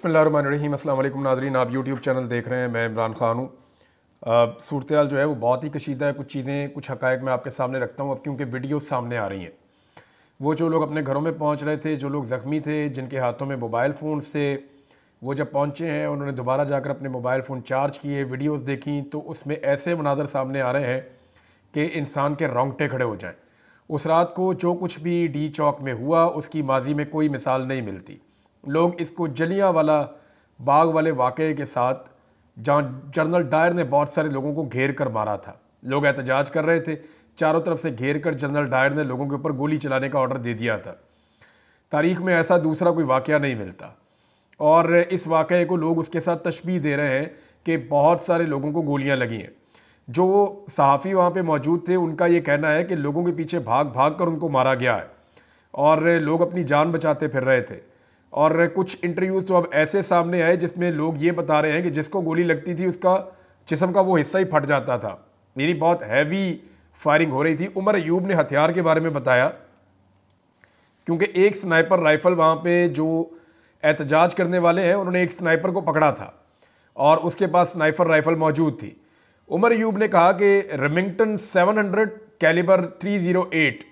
बिस्मिल्लाहिर्रहमानिर्रहीम। अस्सलाम वालेकुम नाज़रीन, आप यूट्यूब चैनल देख रहे हैं। मैं इमरान ख़ान हूँ। सूरत-ए-हाल जो है वो बहुत ही कशीदा है। कुछ चीज़ें, कुछ हक़ाइक़ मैं आपके सामने रखता हूँ अब, क्योंकि वीडियो सामने आ रही हैं। वो जो लोग अपने घरों में पहुँच रहे थे, जो लोग ज़ख्मी थे, जिनके हाथों में मोबाइल फ़ोन से, वो जब पहुँचे हैं उन्होंने दोबारा जाकर अपने मोबाइल फ़ोन चार्ज किए, वीडियोज़ देखी, तो उसमें ऐसे मनाज़र सामने आ रहे हैं कि इंसान के रोंगटे खड़े हो जाएँ। उस रात को जो कुछ भी डी चौक में हुआ उसकी माजी में कोई मिसाल नहीं मिलती। लोग इसको जलियांवाला बाग वाले वाक़े के साथ, जहाँ जनरल डायर ने बहुत सारे लोगों को घेर कर मारा था, लोग एहतजाज कर रहे थे, चारों तरफ से घेर कर जनरल डायर ने लोगों के ऊपर गोली चलाने का ऑर्डर दे दिया था। तारीख़ में ऐसा दूसरा कोई वाक़या नहीं मिलता, और इस वाक़े को लोग उसके साथ तशबीह दे रहे हैं कि बहुत सारे लोगों को गोलियां लगी हैं। जो सहाफ़ी वहाँ पे मौजूद थे उनका ये कहना है कि लोगों के पीछे भाग भाग कर उनको मारा गया है और लोग अपनी जान बचाते फिर रहे थे। और कुछ इंटरव्यूज़ तो अब ऐसे सामने आए जिसमें लोग ये बता रहे हैं कि जिसको गोली लगती थी उसका जिस्म का वो हिस्सा ही फट जाता था। यानी बहुत हैवी फायरिंग हो रही थी। उमर अयूब ने हथियार के बारे में बताया, क्योंकि एक स्नाइपर राइफ़ल वहाँ पे जो एहतजाज करने वाले हैं उन्होंने एक स्नाइपर को पकड़ा था और उसके पास स्नाइपर राइफ़ल मौजूद थी। उमर अयूब ने कहा कि रेमिंगटन 700 कैलिबर 308,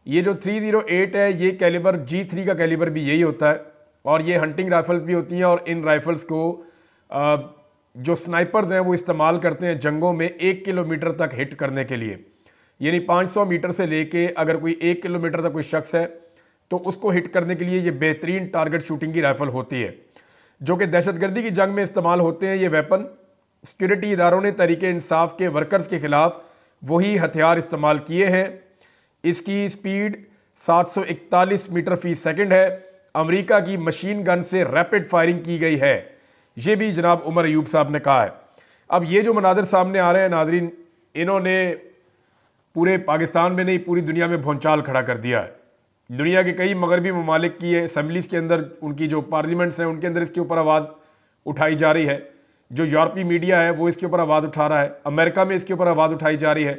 ये जो 308 है ये कैलिबर G3 का कैलिबर भी यही होता है, और ये हंटिंग राइफ़ल्स भी होती हैं। और इन राइफ़ल्स को जो स्नाइपर्स हैं वो इस्तेमाल करते हैं जंगों में 1 किलोमीटर तक हिट करने के लिए। यानी 500 मीटर से लेके अगर कोई 1 किलोमीटर तक कोई शख्स है तो उसको हिट करने के लिए ये बेहतरीन टारगेट शूटिंग की राइफ़ल होती है, जो कि दहशतगर्दी की जंग में इस्तेमाल होते हैं। ये वेपन सिक्योरिटी इदारों ने तहरीके इंसाफ के वर्कर्स के ख़िलाफ़ वही हथियार इस्तेमाल किए हैं। इसकी स्पीड 741 मीटर फ़ी सेकंड है। अमेरिका की मशीन गन से रैपिड फायरिंग की गई है, ये भी जनाब उमर अयूब साहब ने कहा है। अब ये जो मनाज़र सामने आ रहे हैं नाज़रीन, इन्होंने पूरे पाकिस्तान में नहीं पूरी दुनिया में भौंचाल खड़ा कर दिया है। दुनिया के कई मगरबी ममालिक की असम्बलीज़ के अंदर, उनकी जो पार्लियामेंट्स हैं उनके अंदर इसके ऊपर आवाज़ उठाई जा रही है। जो यूरोपीय मीडिया है वो इसके ऊपर आवाज़ उठा रहा है। अमेरिका में इसके ऊपर आवाज़ उठाई जा रही है।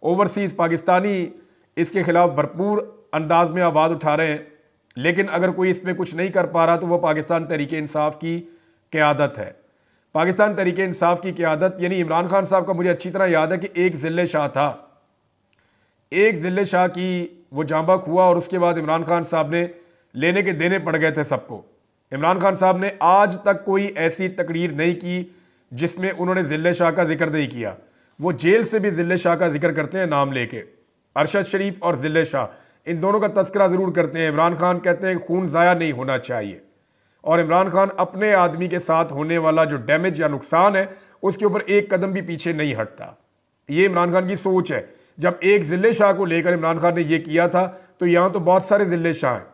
ओवरसीज़ पाकिस्तानी इसके ख़िलाफ़ भरपूर अंदाज में आवाज़ उठा रहे हैं। लेकिन अगर कोई इसमें कुछ नहीं कर पा रहा तो वो पाकिस्तान तहरीके इंसाफ की क़यादत है। पाकिस्तान तहरीके इंसाफ की क़यादत, यानी इमरान खान साहब का मुझे अच्छी तरह याद है कि एक ज़िले शाह था, एक ज़िले शाह की वो जांबक हुआ और उसके बाद इमरान खान साहब ने लेने के देने पड़ गए थे सबको। इमरान खान साहब ने आज तक कोई ऐसी तकरीर नहीं की जिसमें उन्होंने ज़िले शाह का जिक्र नहीं किया। वो जेल से भी ज़िले शाह का जिक्र करते हैं नाम लेके। अरशद शरीफ और ज़िले शाह, इन दोनों का तस्करा ज़रूर करते हैं। इमरान खान कहते हैं खून ज़ाया नहीं होना चाहिए, और इमरान खान अपने आदमी के साथ होने वाला जो डैमेज या नुकसान है उसके ऊपर एक कदम भी पीछे नहीं हटता। ये इमरान खान की सोच है। जब एक ज़िले शाह को लेकर इमरान खान ने ये किया था तो यहाँ तो बहुत सारे ज़िले शाह हैं,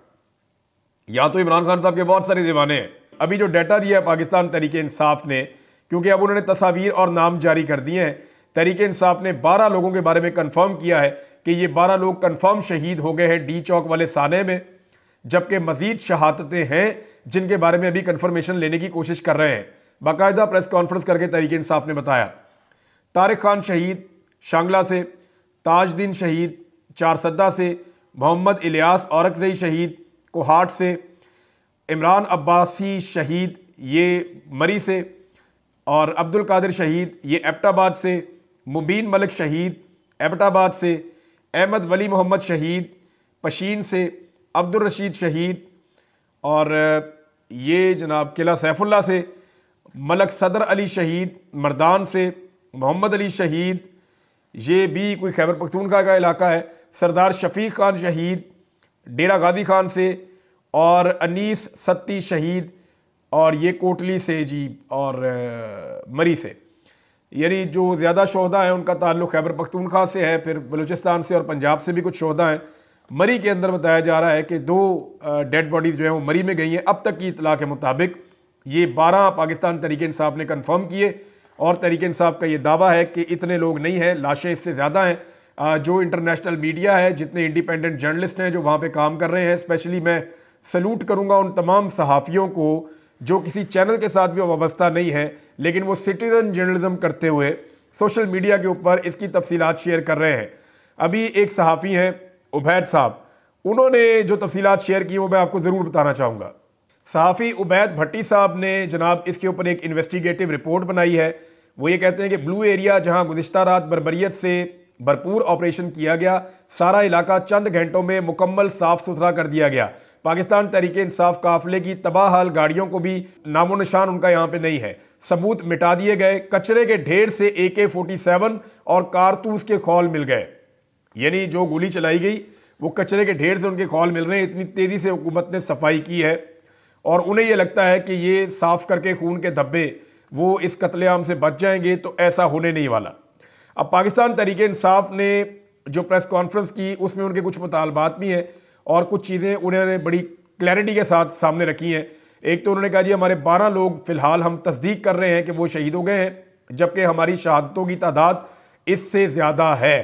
यहाँ तो इमरान खान साहब के बहुत सारे दीवाने हैं। अभी जो डाटा दिया है पाकिस्तान तहरीके इंसाफ ने, क्योंकि अब उन्होंने तस्वीर और नाम जारी कर दिए हैं, तहरीके इंसाफ ने 12 लोगों के बारे में कंफर्म किया है कि ये 12 लोग कंफर्म शहीद हो गए हैं डी चौक वाले साने में, जबकि मजीद शहादतें हैं जिनके बारे में अभी कंफर्मेशन लेने की कोशिश कर रहे हैं। बाकायदा प्रेस कॉन्फ्रेंस करके तहरीके इंसाफ ने बताया तारिक खान शहीद शांगला से, ताजदीन शहीद चारसद्दा से, मोहम्मद इलियास औरकज़ई शहीद कोहाट से, इमरान अब्बासी शहीद ये मरी से, और अब्दुल कादिर शहीद ये एबटाबाद से, मुबीन मलिक शहीद एबटाबाद से, अहमद वली मोहम्मद शहीद पशीन से, अब्दुल रशीद शहीद और ये जनाब किला सैफुल्ला से, मलक सदर अली शहीद मर्दान से, मोहम्मद अली शहीद ये भी कोई खैबर पख्तूनख्वा का इलाका है, सरदार शफीक खान शहीद डेरा गाजी खान से, और अनीस सत्ती शहीद और ये कोटली से जी और मरी से। यानी जो ज़्यादा शोहदा हैं उनका ताल्लुक़ खैबर पख्तूनख्वा से है, फिर बलूचिस्तान से और पंजाब से भी कुछ शोहदा हैं। मरी के अंदर बताया जा रहा है कि 2 डेड बॉडीज़ जो हैं वो मरी में गई हैं। अब तक की इतला के मुताबिक ये 12 पाकिस्तान तहरीके इंसाफ ने कन्फर्म किए, और तहरीके इंसाफ का ये दावा है कि इतने लोग नहीं हैं, लाशें इससे ज़्यादा हैं। जो इंटरनेशनल मीडिया है, जितने इंडिपेंडेंट जर्नलिस्ट हैं जो वहाँ पे काम कर रहे हैं, स्पेशली मैं सलूट करूँगा उन तमाम सहाफ़ियों को जो किसी चैनल के साथ भी वाबस्ता नहीं है, लेकिन वो सिटीज़न जर्नलिज़म करते हुए सोशल मीडिया के ऊपर इसकी तफसीलात शेयर कर रहे हैं। अभी एक सहाफ़ी हैं उबैद साहब, उन्होंने जो तफसीलात शेयर की वो मैं आपको ज़रूर बताना चाहूँगा। सहाफ़ी उबैद भट्टी साहब ने जनाब इसके ऊपर एक इन्वेस्टिगेटिव रिपोर्ट बनाई है। वो ये कहते हैं कि ब्लू एरिया जहां गुज़िश्ता रात बर्बरियत से भरपूर ऑपरेशन किया गया, सारा इलाका चंद घंटों में मुकम्मल साफ़ सुथरा कर दिया गया। पाकिस्तान तहरीक इंसाफ काफ़िले की तबाहाल गाड़ियों को भी नामो निशान उनका यहाँ पे नहीं है, सबूत मिटा दिए गए। कचरे के ढेर से AK-47 और कारतूस के खौल मिल गए, यानी जो गोली चलाई गई वो कचरे के ढेर से उनके खौल मिल रहे हैं। इतनी तेज़ी से हुकूमत ने सफाई की है और उन्हें यह लगता है कि ये साफ़ करके खून के धब्बे वो इस कत्लेआम से बच जाएंगे, तो ऐसा होने नहीं वाला। अब पाकिस्तान तहरीक इंसाफ ने जो प्रेस कॉन्फ्रेंस की उसमें उनके कुछ मुतालबात भी हैं और कुछ चीज़ें उन्होंने बड़ी क्लैरिटी के साथ सामने रखी हैं। एक तो उन्होंने कहा जी हमारे 12 लोग फ़िलहाल हम तस्दीक कर रहे हैं कि वो शहीद हो गए हैं, जबकि हमारी शहादतों की तादाद इससे ज़्यादा है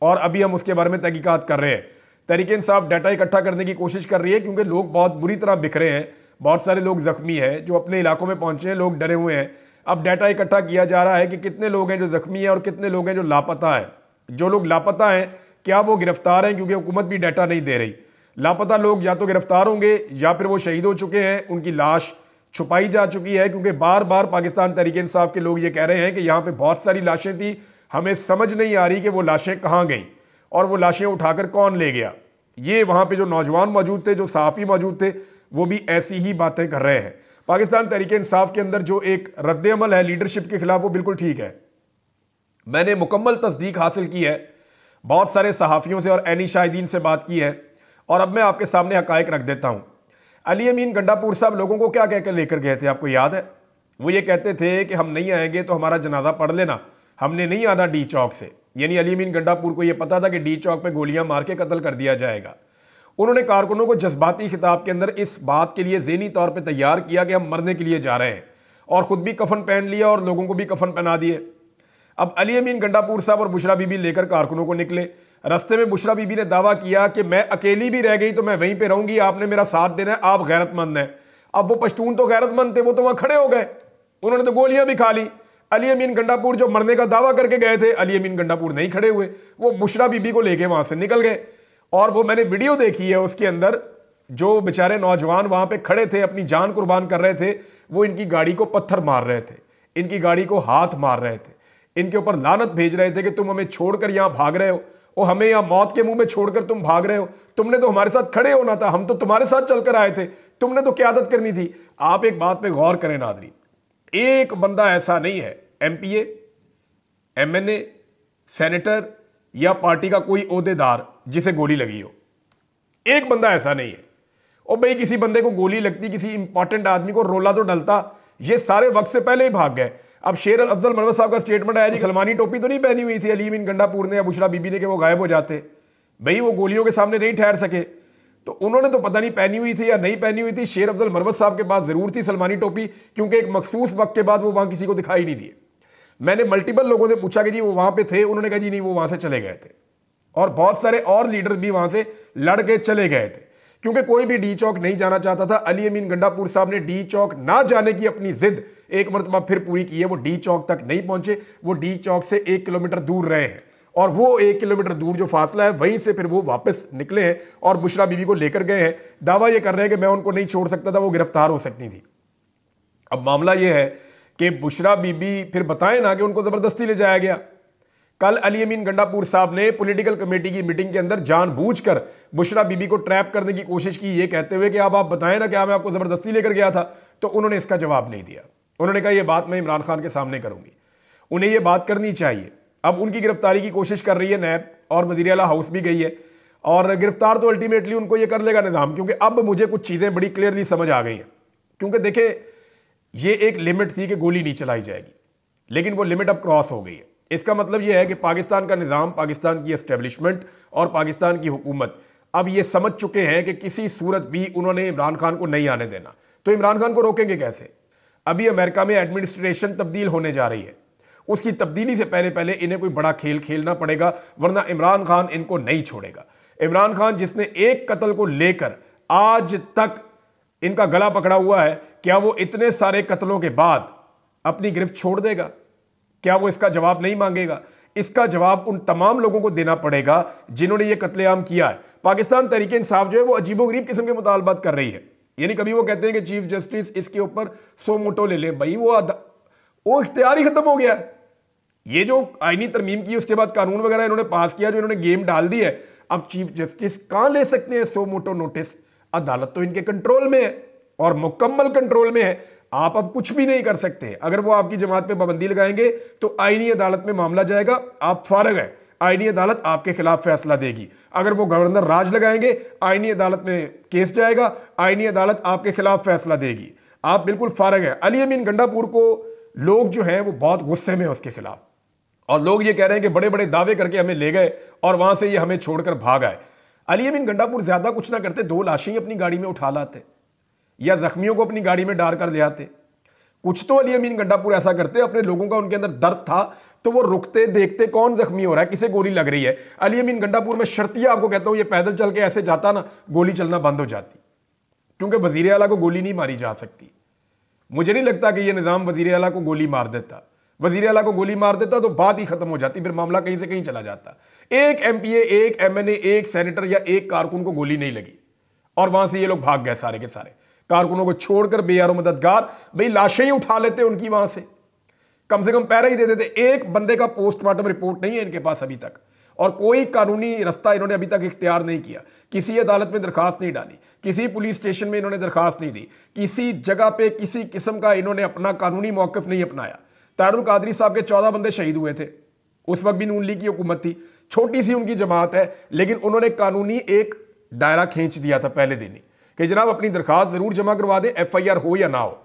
और अभी हम उसके बारे में तहकीकात कर रहे हैं। तहरीक इंसाफ डाटा इकट्ठा करने की कोशिश कर रही है क्योंकि लोग बहुत बुरी तरह बिखरे हैं, बहुत सारे लोग ज़ख्मी हैं, जो अपने इलाकों में पहुंचे हैं, लोग डरे हुए हैं। अब डाटा इकट्ठा किया जा रहा है कि कितने लोग हैं जो ज़ख्मी हैं और कितने लोग हैं जो लापता हैं। जो लोग लापता हैं क्या वो गिरफ्तार हैं, क्योंकि हुकूमत भी डाटा नहीं दे रही। लापता लोग या तो गिरफ्तार होंगे या फिर वो शहीद हो चुके हैं, उनकी लाश छुपाई जा चुकी है, क्योंकि बार बार पाकिस्तान तहरीक इंसाफ के लोग ये कह रहे हैं कि यहाँ पर बहुत सारी लाशें थी, हमें समझ नहीं आ रही कि वो लाशें कहाँ गई और वो लाशें उठाकर कौन ले गया। ये वहाँ पे जो नौजवान मौजूद थे, जो सहाफ़ी मौजूद थे, वो भी ऐसी ही बातें कर रहे हैं। पाकिस्तान तहरीक इंसाफ के अंदर जो एक रद्द अमल है लीडरशिप के खिलाफ, वो बिल्कुल ठीक है। मैंने मुकम्मल तस्दीक हासिल की है, बहुत सारे सहाफ़ियों से और ऐनी शाहिदीन से बात की है और अब मैं आपके सामने हक़ाइक़ रख देता हूँ। अली अमीन गंडापुर साहब लोगों को क्या कहकर लेकर गए थे, आपको याद है? वो ये कहते थे कि हम नहीं आएंगे तो हमारा जनाजा पढ़ लेना, हमने नहीं आना डी चौक से। यानी अली अमीन गंडापुर को यह पता था कि डी चौक पे गोलियां मार के कत्ल कर दिया जाएगा। उन्होंने कारकुनों को जज्बाती खिताब के अंदर इस बात के लिए ज़हनी तौर पे तैयार किया कि हम मरने के लिए जा रहे हैं, और ख़ुद भी कफन पहन लिया और लोगों को भी कफन पहना दिए। अब अली अमीन गंडापुर साहब और बुशरा बीबी लेकर कारकुनों को निकले। रास्ते में बुशरा बीबी ने दावा किया कि मैं अकेली भी रह गई तो मैं वहीं पर रहूँगी, आपने मेरा साथ देना है, आप गैरतमंद हैं। अब वो पश्तून तो गैरतमंद थे, वो तो वहाँ खड़े हो गए, उन्होंने तो गोलियाँ भी खा ली। अली अमीन गंडापुर जो मरने का दावा करके गए थे, अली अमीन गंडापुर नहीं खड़े हुए, वो बुशरा बीबी को लेके वहां से निकल गए। और वो मैंने वीडियो देखी है, उसके अंदर जो बेचारे नौजवान वहां पे खड़े थे, अपनी जान कुर्बान कर रहे थे, वो इनकी गाड़ी को पत्थर मार रहे थे, इनकी गाड़ी को हाथ मार रहे थे, इनके ऊपर लानत भेज रहे थे कि तुम हमें छोड़कर यहाँ भाग रहे हो, और हमें यहाँ मौत के मुंह में छोड़कर तुम भाग रहे हो, तुमने तो हमारे साथ खड़े होना था, हम तो तुम्हारे साथ चलकर आए थे, तुमने तो क़यादत करनी थी। आप एक बात पे गौर करें नाज़रीन, एक बंदा ऐसा नहीं है, MPA, MNA, सेनेटर या पार्टी का कोई ओहदेदार जिसे गोली लगी हो, एक बंदा ऐसा नहीं है। और भाई किसी बंदे को गोली लगती, किसी इंपॉर्टेंट आदमी को रोला तो डलता, ये सारे वक्त से पहले ही भाग गए। अब शेर अफजल मरवत साहब का स्टेटमेंट आया जी, सलमानी टोपी तो नहीं पहनी हुई थी अली अमीन गंडापुर ने या बुशरा बीबी ने कि वो गायब हो जाते, भाई वो गोलियों के सामने नहीं ठहर सके, तो उन्होंने तो पता नहीं पहनी हुई थी या नहीं पहनी हुई थी। शेर अफजल मरवत साहब के पास जरूर थी सलमानी टोपी, क्योंकि एक मखसूस वक्त के बाद वो वहां किसी को दिखाई नहीं दिए। मैंने मल्टीपल लोगों से पूछा कि जी वो वहां पे थे, उन्होंने कहा जी नहीं वो वहां से चले गए थे, और बहुत सारे और लीडर भी वहां से लड़ के चले गए थे, क्योंकि कोई भी डी चौक नहीं जाना चाहता था। अली अमीन गंडापुर साहब ने डी चौक ना जाने की अपनी जिद एक मरतबा फिर पूरी की है। वो डी चौक तक नहीं पहुंचे, वो डी चौक से 1 किलोमीटर दूर रहे हैं, और वो 1 किलोमीटर दूर जो फासला है वहीं से फिर वो वापस निकले हैं और बुशरा बीबी को लेकर गए हैं। दावा ये कर रहे हैं कि मैं उनको नहीं छोड़ सकता था, वो गिरफ्तार हो सकती थी। अब मामला ये है कि बुशरा बीबी फिर बताएं ना कि उनको ज़बरदस्ती ले जाया गया। कल अली अमीन गंडापुर साहब ने पॉलिटिकल कमेटी की मीटिंग के अंदर जानबूझकर बुशरा बीबी को ट्रैप करने की कोशिश की, ये कहते हुए कि अब आप बताएं ना क्या मैं आपको ज़बरदस्ती लेकर गया था, तो उन्होंने इसका जवाब नहीं दिया। उन्होंने कहा यह बात मैं इमरान खान के सामने करूंगी, उन्हें यह बात करनी चाहिए। अब उनकी गिरफ्तारी की कोशिश कर रही है नैब, और वज़ीर आला हाउस भी गई है, और गिरफ्तार तो अल्टीमेटली उनको ये कर लेगा निज़ाम, क्योंकि अब मुझे कुछ चीज़ें बड़ी क्लियरली समझ आ गई हैं। क्योंकि देखें, ये एक लिमिट थी कि गोली नहीं चलाई जाएगी, लेकिन वो लिमिट अब क्रॉस हो गई है। इसका मतलब यह है कि पाकिस्तान का निज़ाम, पाकिस्तान की एस्टेब्लिशमेंट और पाकिस्तान की हुकूमत अब ये समझ चुके हैं कि किसी सूरत भी उन्होंने इमरान खान को नहीं आने देना। तो इमरान खान को रोकेंगे कैसे? अभी अमेरिका में एडमिनिस्ट्रेशन तब्दील होने जा रही है, उसकी तब्दीली से पहले पहले इन्हें कोई बड़ा खेल खेलना पड़ेगा, वरना इमरान खान इनको नहीं छोड़ेगा। इमरान खान जिसने एक कत्ल को लेकर आज तक इनका गला पकड़ा हुआ है, क्या वो इतने सारे कत्लों के बाद अपनी गिरफ्त छोड़ देगा? क्या वो इसका जवाब नहीं मांगेगा? इसका जवाब उन तमाम लोगों को देना पड़ेगा जिन्होंने ये कत्लेआम किया है। पाकिस्तान तहरीक इंसाफ जो है वो अजीबोगरीब किस्म के मुतालबात कर रही है। यानी कभी वो कहते हैं कि चीफ जस्टिस इसके ऊपर सो मोटो ले ले, भाई वो इख्तियार ही खत्म हो गया। ये जो आईनी तरमीम की उसके बाद कानून वगैरह इन्होंने पास किया, जो इन्होंने गेम डाल दी है, अब चीफ जस्टिस कहां ले सकते हैं सो मोटो नोटिस? अदालत तो इनके कंट्रोल में है और मुकम्मल कंट्रोल में है, आप अब कुछ भी नहीं कर सकते। अगर वो आपकी जमात पे पाबंदी लगाएंगे तो आईनी अदालत में मामला जाएगा, आप फारग है, आईनी अदालत आपके खिलाफ फैसला देगी। अगर वो गवर्नर राज लगाएंगे, आईनी अदालत में केस जाएगा, आईनी अदालत आपके खिलाफ फैसला देगी, आप बिल्कुल फारग है। अली अमीन गंडापुर को लोग जो हैं वो बहुत गुस्से में है उसके खिलाफ, और लोग ये कह रहे हैं कि बड़े बड़े दावे करके हमें ले गए और वहां से ये हमें छोड़कर भाग आए। अली अमीन गंडापुर ज्यादा कुछ ना करते, 2 लाशें ही अपनी गाड़ी में उठा लाते या जख्मियों को अपनी गाड़ी में डाल कर ले आते। कुछ तो अली अमीन गंडापुर ऐसा करते, अपने लोगों का उनके अंदर दर्द था तो वो रुकते, देखते कौन जख्मी हो रहा है, किसे गोली लग रही है। अली अमीन गंडापुर में शर्तिया आपको कहता हूं, ये पैदल चल के ऐसे जाता ना, गोली चलना बंद हो जाती, क्योंकि वजीर आला को गोली नहीं मारी जा सकती। मुझे नहीं लगता कि यह निज़ाम वजीर आला को गोली मार देता। वजीर आला को गोली मार देता तो बात ही खत्म हो जाती, फिर मामला कहीं से कहीं चला जाता। एक एमपीए, एक एमएनए, एक सेनेटर या एक कारकुन को गोली नहीं लगी और वहां से ये लोग भाग गए सारे के सारे। कारकुनों को छोड़कर बेयारो मददगार भाई लाशें ही उठा लेते उनकी, वहां से कम से कम पैरा ही दे देते। एक बंदे का पोस्टमार्टम रिपोर्ट नहीं है इनके पास अभी तक, और कोई कानूनी रास्ता इन्होंने अभी तक इख्तियार नहीं किया। किसी अदालत में दरखास्त नहीं डाली, किसी पुलिस स्टेशन में इन्होंने दरखास्त नहीं दी, किसी जगह पे किसी किस्म का इन्होंने अपना कानूनी मौक़िफ़ नहीं अपनाया। तारुल कादरी साहब के 14 बंदे शहीद हुए थे, उस वक्त भी नून लीग की हुकूमत थी, छोटी सी उनकी जमात है, लेकिन उन्होंने कानूनी एक दायरा खींच दिया था पहले दिन ही कि जनाब अपनी दरखास्त ज़रूर जमा करवा दें, FIR हो या ना हो,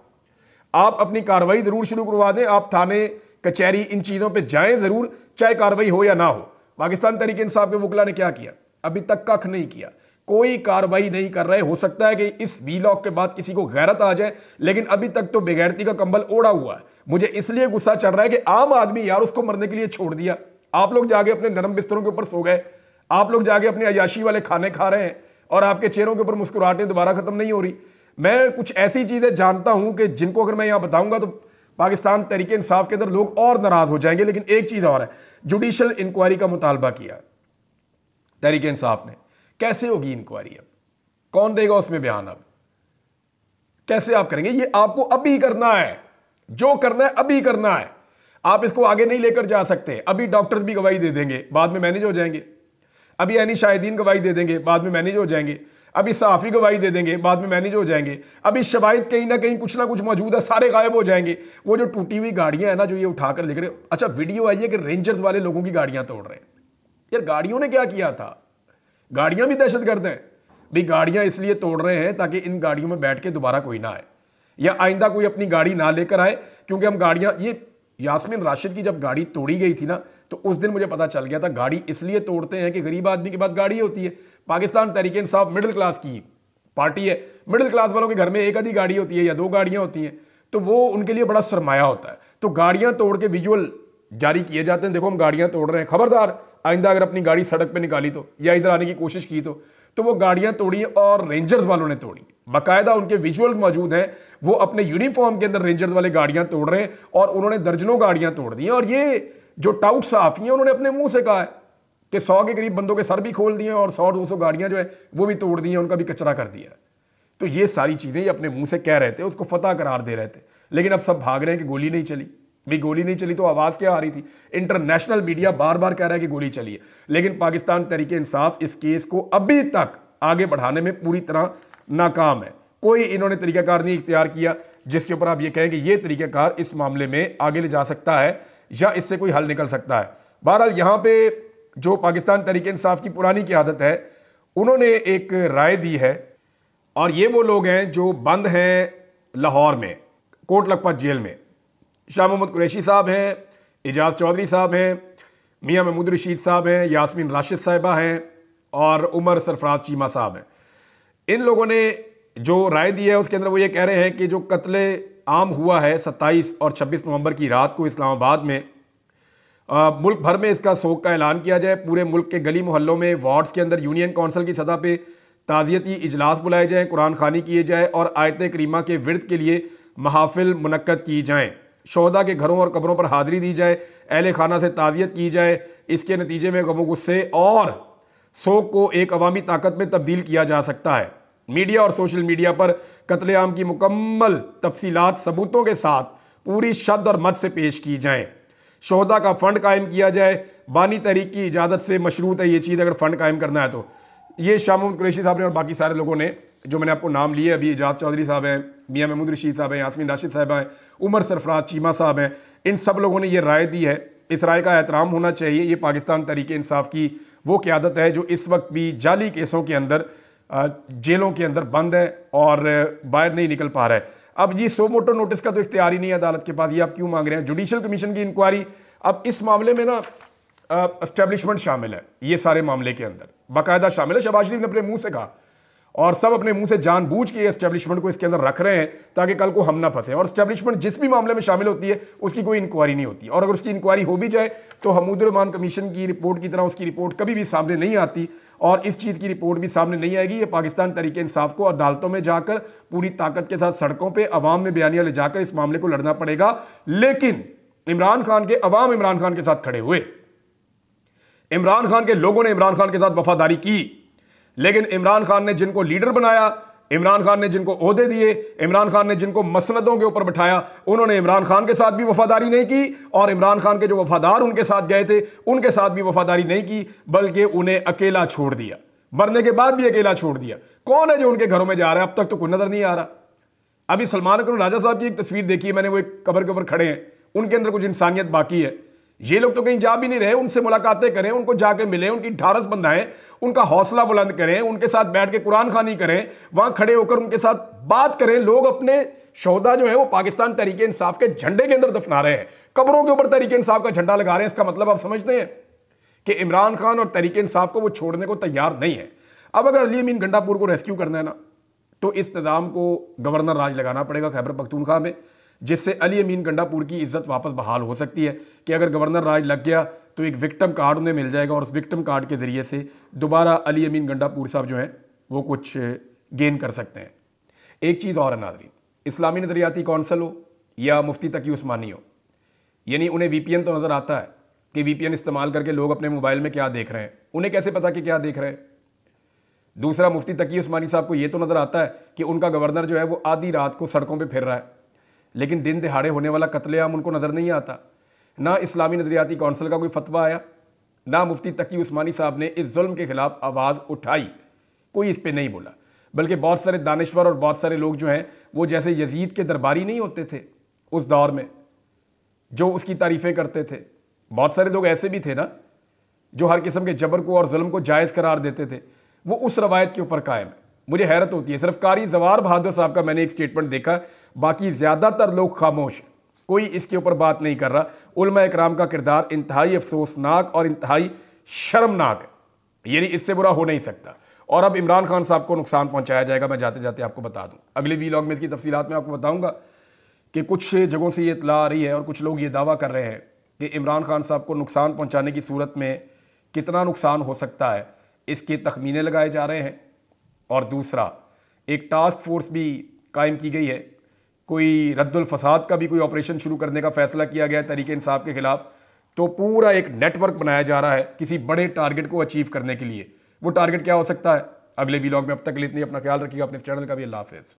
आप अपनी कार्रवाई ज़रूर शुरू करवा दें, आप थाने कचहरी इन चीज़ों पर जाएँ ज़रूर, चाहे कार्रवाई हो या ना हो। पाकिस्तान तहरीक इंसाफ के वकला ने क्या किया? अभी तक कख नहीं किया, कोई कार्रवाई नहीं कर रहे। हो सकता है कि इस वीलॉग के बाद किसी को गैरत आ जाए, लेकिन अभी तक तो बेगैरती का कंबल ओढ़ा हुआ है। मुझे इसलिए गुस्सा चढ़ रहा है कि आम आदमी यार उसको मरने के लिए छोड़ दिया, आप लोग जाके अपने नरम बिस्तरों के ऊपर सो गए, आप लोग जाके अपने अयाशी वाले खाने खा रहे हैं और आपके चेहरों के ऊपर मुस्कुराहटें दोबारा खत्म नहीं हो रही। मैं कुछ ऐसी चीज़ें जानता हूं कि जिनको अगर मैं यहां बताऊंगा तो पाकिस्तान तहरीक इंसाफ के अंदर लोग और नाराज हो जाएंगे। लेकिन एक चीज़ और है, जुडिशल इंक्वायरी का मुतालबा किया तहरीक इंसाफ ने। कैसे होगी इंक्वायरी? अब कौन देगा उसमें बयान? अब कैसे आप करेंगे? ये आपको अभी करना है, जो करना है अभी करना है, आप इसको आगे नहीं लेकर जा सकते। अभी डॉक्टर्स भी गवाही दे देंगे, बाद में मैनेज हो जाएंगे। अभी यानी शाहिदीन गवाही दे देंगे, बाद में मैनेज हो जाएंगे। अभी सहाफ़ी गवाही दे देंगे, बाद में मैनेज हो जाएंगे। अभी शवाहिद कहीं ना कहीं कुछ ना कुछ मौजूद है, सारे गायब हो जाएंगे। वो जो टूटी हुई गाड़ियां हैं ना, जो ये उठाकर लेकर, अच्छा वीडियो आई है कि रेंजर्स वाले लोगों की गाड़ियां तोड़ रहे हैं। यार गाड़ियों ने क्या किया था? गाड़ियां भी दहशतगर्द हैं भाई। गाड़ियां इसलिए तोड़ रहे हैं ताकि इन गाड़ियों में बैठ के दोबारा कोई ना आए, या आइंदा कोई अपनी गाड़ी ना लेकर आए। क्योंकि हम गाड़ियां, ये यास्मीन राशिद की जब गाड़ी तोड़ी गई थी ना, तो उस दिन मुझे पता चल गया था गाड़ी इसलिए तोड़ते हैं कि गरीब आदमी के पास गाड़ी होती है। पाकिस्तान तहरीक इंसाफ मिडिल क्लास की पार्टी है, मिडिल क्लास वालों के घर में एक आधी गाड़ी होती है या 2 गाड़ियां होती हैं, तो वो उनके लिए बड़ा सरमाया होता है। तो गाड़ियां तोड़ के विजुअल जारी किए जाते हैं, देखो हम गाड़ियां तोड़ रहे हैं, खबरदार आइंदा अगर अपनी गाड़ी सड़क पे निकाली तो, या इधर आने की कोशिश की तो वो गाड़ियां तोड़ी और रेंजर्स वालों ने तोड़ी। बाकायदा उनके विजुअल मौजूद हैं, वो अपने यूनिफॉर्म के अंदर रेंजर्स वाले गाड़ियां तोड़ रहे हैं और उन्होंने दर्जनों गाड़ियां तोड़ दी हैं। और ये जो टाउट सहाफ़ी हैं उन्होंने अपने मुंह से कहा है कि 100 के करीब बंदों के सर भी खोल दिए और 100-200 गाड़ियां जो है वो भी तोड़ दी हैं, उनका भी कचरा कर दिया। तो ये सारी चीज़ें ये अपने मुंह से कह रहे थे, उसको फतह करार दे रहे थे, लेकिन अब सब भाग रहे हैं कि गोली नहीं चली। भी गोली नहीं चली तो आवाज़ क्या आ रही थी? इंटरनेशनल मीडिया बार बार कह रहा है कि गोली चली है, लेकिन पाकिस्तान तहरीक इंसाफ इस केस को अभी तक आगे बढ़ाने में पूरी तरह नाकाम है। कोई इन्होंने तरीक़ाकार नहीं इख्तियार किया जिसके ऊपर आप ये कहें कि ये तरीक़ाकार इस मामले में आगे ले जा सकता है या इससे कोई हल निकल सकता है। बहरहाल यहाँ पे जो पाकिस्तान तहरीक इंसाफ की पुरानी क़यादत है, उन्होंने एक राय दी है, और ये वो लोग हैं जो बंद हैं लाहौर में कोट लखपत जेल में। शाह मोहम्मद कुरैशी साहब हैं, एजाज चौधरी साहब हैं, मियां महमूद रशीद साहब हैं, यास्मीन राशिद साहिबा हैं और उमर सरफराज चीमा साहब हैं। इन लोगों ने जो राय दी है उसके अंदर वो ये कह रहे हैं कि जो कत्ले आम हुआ है 27 और 26 नवंबर की रात को इस्लामाबाद में, मुल्क भर में इसका शोक का ऐलान किया जाए। पूरे मुल्क के गली मोहल्लों में, वार्ड्स के अंदर यूनियन कौंसिल की सतह पे ताज़ियती इजलास बुलाए जाएँ, कुरान खानी किए जाए और आयत करीमा के विर्द के लिए महाफिल मुनक्कद की जाएँ। शोहदा के घरों और कब्रों पर हाज़िरी दी जाए, अहले खाना से ताज़ियत की जाए। इसके नतीजे में गमो गुस्से और शोक को एक अवामी ताकत में तब्दील किया जा सकता है। मीडिया और सोशल मीडिया पर कत्लेआम की मुकम्मल तफसीलात सबूतों के साथ पूरी शद और मद से पेश की जाएं। शोहदा का फ़ंड कायम किया जाए। बानी तहरीक की इजाज़त से मशरूत है ये चीज़, अगर फ़ंड कायम करना है तो। ये शाह महमूद कुरैशी साहब ने और बाकी सारे लोगों ने, जो मैंने आपको नाम लिए अभी, एजाज चौधरी साहब हैं, मियाँ महमूद रशीद साहब हैं, यास्मीन राशिद साहब हैं, उमर सरफराज चीमा साहब हैं, इन सब लोगों ने ये राय दी है। इस राय का एहतराम होना चाहिए। ये पाकिस्तान तहरीक इंसाफ की वो क़यादत है जो इस वक्त भी जाली केसों के अंदर जेलों के अंदर बंद है और बाहर नहीं निकल पा रहा है। अब जी सो मोटो नोटिस का तो इख्तियार ही नहीं है अदालत के पास, ये आप क्यों मांग रहे हैं? जुडिशल कमीशन की इंक्वायरी, अब इस मामले में ना एस्टेब्लिशमेंट शामिल है, ये सारे मामले के अंदर बाकायदा शामिल है। शहबाज शरीफ ने अपने मुंह से कहा और सब अपने मुंह से जानबूझ के एस्टेब्लिशमेंट को इसके अंदर रख रहे हैं ताकि कल को हम ना फंसे। और एस्टेब्लिशमेंट जिस भी मामले में शामिल होती है उसकी कोई इंक्वायरी नहीं होती, और अगर उसकी इंक्वायरी हो भी जाए तो हमीद उर रहमान कमीशन की रिपोर्ट की तरह उसकी रिपोर्ट कभी भी सामने नहीं आती, और इस चीज़ की रिपोर्ट भी सामने नहीं आएगी। ये पाकिस्तान तहरीक इंसाफ को अदालतों में जाकर पूरी ताकत के साथ सड़कों पर अवाम में बयानियाँ ले जाकर इस मामले को लड़ना पड़ेगा। लेकिन इमरान खान के अवाम इमरान खान के साथ खड़े हुए, इमरान खान के लोगों ने इमरान खान के साथ वफादारी की, लेकिन इमरान खान ने जिनको लीडर बनाया, इमरान खान ने जिनको ओहदे दिए, इमरान खान ने जिनको मसनदों के ऊपर बिठाया, उन्होंने इमरान खान के साथ भी वफादारी नहीं की, और इमरान खान के जो वफादार उनके साथ गए थे उनके साथ भी वफादारी नहीं की, बल्कि उन्हें अकेला छोड़ दिया, मरने के बाद भी अकेला छोड़ दिया। कौन है जो उनके घरों में जा रहा है? अब तक तो कोई नजर नहीं आ रहा। अभी सलमान अकबर राजा साहब की एक तस्वीर देखी है मैंने, वो एक कब्र के ऊपर खड़े हैं, उनके अंदर कुछ इंसानियत बाकी है। ये लोग तो कहीं जा भी नहीं रहे, उनसे मुलाकातें करें, उनको जाके मिलें, उनकी ढारस बंधाएं, उनका हौसला बुलंद करें, उनके साथ बैठ के कुरान खानी करें, वहां खड़े होकर उनके साथ बात करें। लोग अपने शोहदा जो है वो पाकिस्तान तहरीक इंसाफ के झंडे के अंदर दफना रहे हैं, कब्रों के ऊपर तहरीक इंसाफ का झंडा लगा रहे हैं। इसका मतलब आप समझते हैं कि इमरान खान और तहरीक इंसाफ को वो छोड़ने को तैयार नहीं है। अब अगर अली अमीन गंडापुर को रेस्क्यू करना है ना, तो इस निज़ाम को गवर्नर राज लगाना पड़ेगा खैबर पख्तूनख्वा में, जिससे अली अमीन गंडापुर की इज्जत वापस बहाल हो सकती है। कि अगर गवर्नर राज लग गया तो एक विक्टिम कार्ड उन्हें मिल जाएगा, और उस विक्टिम कार्ड के ज़रिए से दोबारा अली अमीन गंडापुर साहब जो हैं वो कुछ गेन कर सकते हैं। एक चीज़ और है नाज़रीन, इस्लामी नज़रियाती कौंसल हो या मुफ्ती तकी उस्मानी हो, यानी उन्हें VPN तो नज़र आता है कि VPN इस्तेमाल करके लोग अपने मोबाइल में क्या देख रहे हैं, उन्हें कैसे पता कि क्या देख रहे हैं? दूसरा, मुफ्ती तकी उस्मानी साहब को ये तो नज़र आता है कि उनका गवर्नर जो है वो आधी रात को सड़कों पर फिर रहा है, लेकिन दिन दिहाड़े होने वाला कत्लेआम उनको नज़र नहीं आता। ना इस्लामी नज़रियाती कौंसिल का कोई फतवा आया, ना मुफ्ती तकी उस्मानी साहब ने इस जुल्म के ख़िलाफ़ आवाज़ उठाई, कोई इस पर नहीं बोला। बल्कि बहुत सारे दानिश्वर और बहुत सारे लोग जो हैं वो जैसे यजीद के दरबारी नहीं होते थे उस दौर में, जो उसकी तारीफ़ें करते थे, बहुत सारे लोग ऐसे भी थे ना जो हर किस्म के जबर को और जुल्म को जायज़ करार देते थे, वो उस रवायत के ऊपर कायम है। मुझे हैरत होती है, सिर्फ कारी जवार बहादुर साहब का मैंने एक स्टेटमेंट देखा, बाकी ज़्यादातर लोग खामोश, कोई इसके ऊपर बात नहीं कर रहा। उलमा इकराम का किरदार इंतहाई अफसोसनाक और इंतहाई शर्मनाक है, यानी इससे बुरा हो नहीं सकता। और अब इमरान खान साहब को नुकसान पहुंचाया जाएगा। मैं जाते जाते आपको बता दूं, अगले वीलॉग में इसकी तफसीलात में आपको बताऊंगा कि कुछ जगहों से ये इतला आ रही है और कुछ लोग ये दावा कर रहे हैं कि इमरान खान साहब को नुकसान पहुँचाने की सूरत में कितना नुकसान हो सकता है, इसके तखमीने लगाए जा रहे हैं। और दूसरा, एक टास्क फोर्स भी कायम की गई है, कोई रद्दुल फसाद का भी कोई ऑपरेशन शुरू करने का फैसला किया गया है तहरीक इंसाफ के खिलाफ। तो पूरा एक नेटवर्क बनाया जा रहा है किसी बड़े टारगेट को अचीव करने के लिए। वो टारगेट क्या हो सकता है, अगले वीलॉग में। अब तक के लिए इतनी, अपना ख्याल रखिएगा, अपने चैनल का भी। अल्लाह हाफ़िज़।